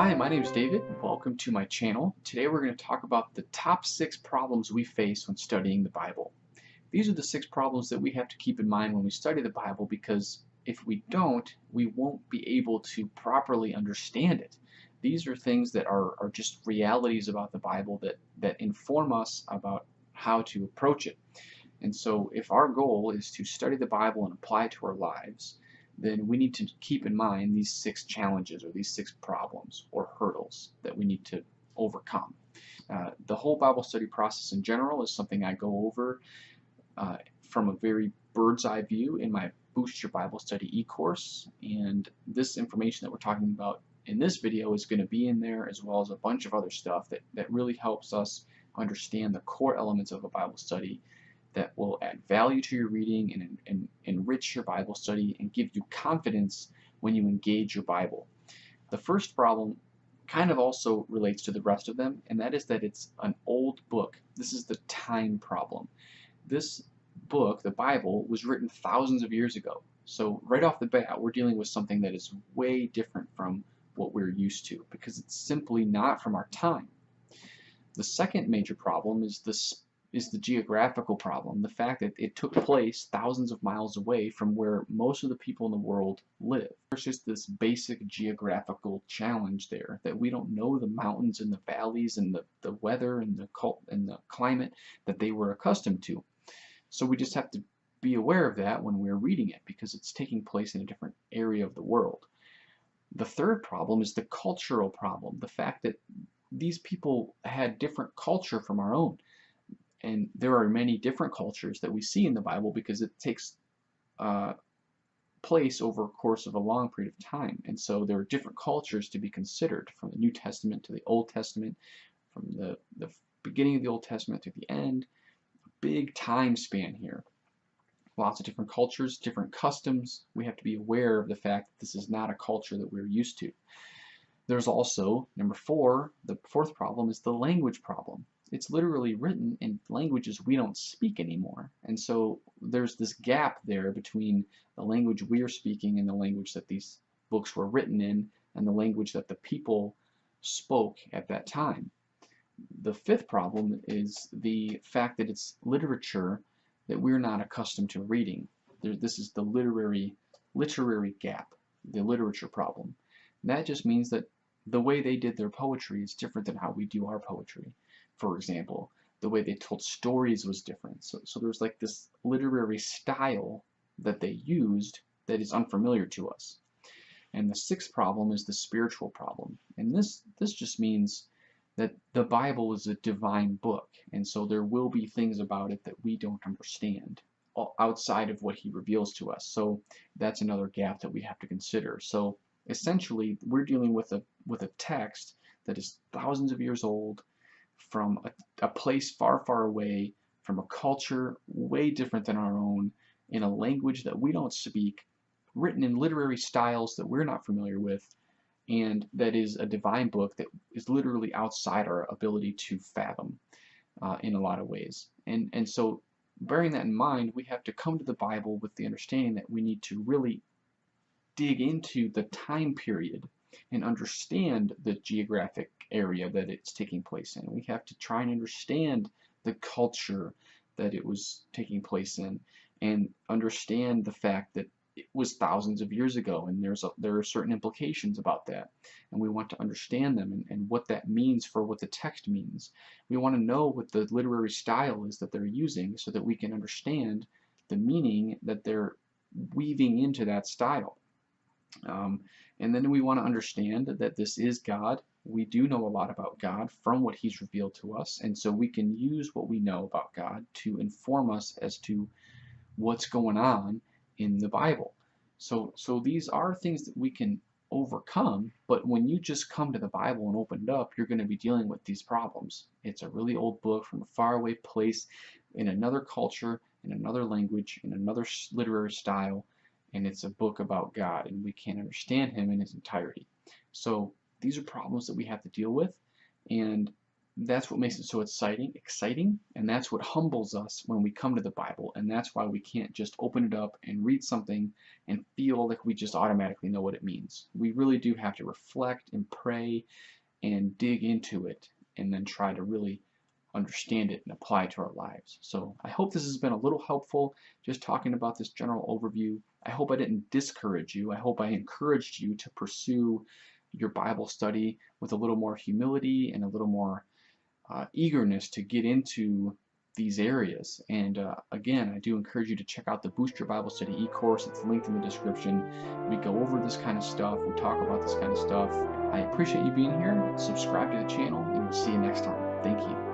Hi, my name is David. Welcome to my channel. Today we're going to talk about the top 6 problems we face when studying the Bible. These are the 6 problems that we have to keep in mind when we study the Bible, because if we don't, we won't be able to properly understand it. These are things that are just realities about the Bible that inform us about how to approach it. And so if our goal is to study the Bible and apply it to our lives, then we need to keep in mind these 6 challenges or these 6 problems or hurdles that we need to overcome. The whole Bible study process in general is something I go over from a very bird's eye view in my Boost Your Bible Study eCourse, and this information that we're talking about in this video is going to be in there, as well as a bunch of other stuff that really helps us understand the core elements of a Bible study that will add value to your reading and enrich your Bible study and give you confidence when you engage your Bible. The first problem kind of also relates to the rest of them, and that is that it's an old book. This is the time problem. This book, the Bible, was written thousands of years ago. So right off the bat, we're dealing with something that is way different from what we're used to, because it's simply not from our time. The second major problem is the geographical problem, the fact that it took place thousands of miles away from where most of the people in the world live. There's just this basic geographical challenge there, that we don't know the mountains and the valleys and the weather and the climate that they were accustomed to. So we just have to be aware of that when we're reading it, because it's taking place in a different area of the world. The third problem is the cultural problem, the fact that these people had different culture from our own. And there are many different cultures that we see in the Bible because it takes place over a course of a long period of time. And so there are different cultures to be considered, from the New Testament to the Old Testament, from the beginning of the Old Testament to the end. Big time span here. Lots of different cultures, different customs. We have to be aware of the fact that this is not a culture that we're used to. There's also, number 4, the fourth problem is the language problem. It's literally written in languages we don't speak anymore. And so there's this gap there between the language we are speaking and the language that these books were written in, and the language that the people spoke at that time. The fifth problem is the fact that it's literature that we're not accustomed to reading. This is the literary gap, the literature problem. And that just means that the way they did their poetry is different than how we do our poetry. For example, the way they told stories was different. So there's like this literary style that they used that is unfamiliar to us. And the sixth problem is the spiritual problem. And this just means that the Bible is a divine book, and so there will be things about it that we don't understand outside of what he reveals to us. So that's another gap that we have to consider. So essentially, we're dealing with a text that is thousands of years old, from a place far, far away, from a culture way different than our own, in a language that we don't speak, written in literary styles that we're not familiar with, and that is a divine book that is literally outside our ability to fathom in a lot of ways. And so, bearing that in mind, we have to come to the Bible with the understanding that we need to really dig into the time period and understand the geographic area that it's taking place in. We have to try and understand the culture that it was taking place in, and understand the fact that it was thousands of years ago, and there are certain implications about that, and we want to understand them and what that means for what the text means. We want to know what the literary style is that they're using, so that we can understand the meaning that they're weaving into that style. And then we want to understand that this is God. We do know a lot about God from what he's revealed to us, and so we can use what we know about God to inform us as to what's going on in the Bible. So these are things that we can overcome, but when you just come to the Bible and open it up, you're going to be dealing with these problems. It's a really old book from a faraway place, in another culture, in another language, in another literary style, and it's a book about God, and we can't understand him in his entirety. So these are problems that we have to deal with, and That's what makes it so exciting, and that's what humbles us when we come to the Bible, and that's why we can't just open it up and read something and feel like we just automatically know what it means. We really do have to reflect and pray and dig into it and then try to really understand it and apply it to our lives. So I hope this has been a little helpful, just talking about this general overview. I hope I didn't discourage you. I hope I encouraged you to pursue your Bible study with a little more humility and a little more eagerness to get into these areas. And again, I do encourage you to check out the Boost Your Bible Study eCourse. It's linked in the description. We go over this kind of stuff. We talk about this kind of stuff. I appreciate you being here. Subscribe to the channel, and we'll see you next time. Thank you.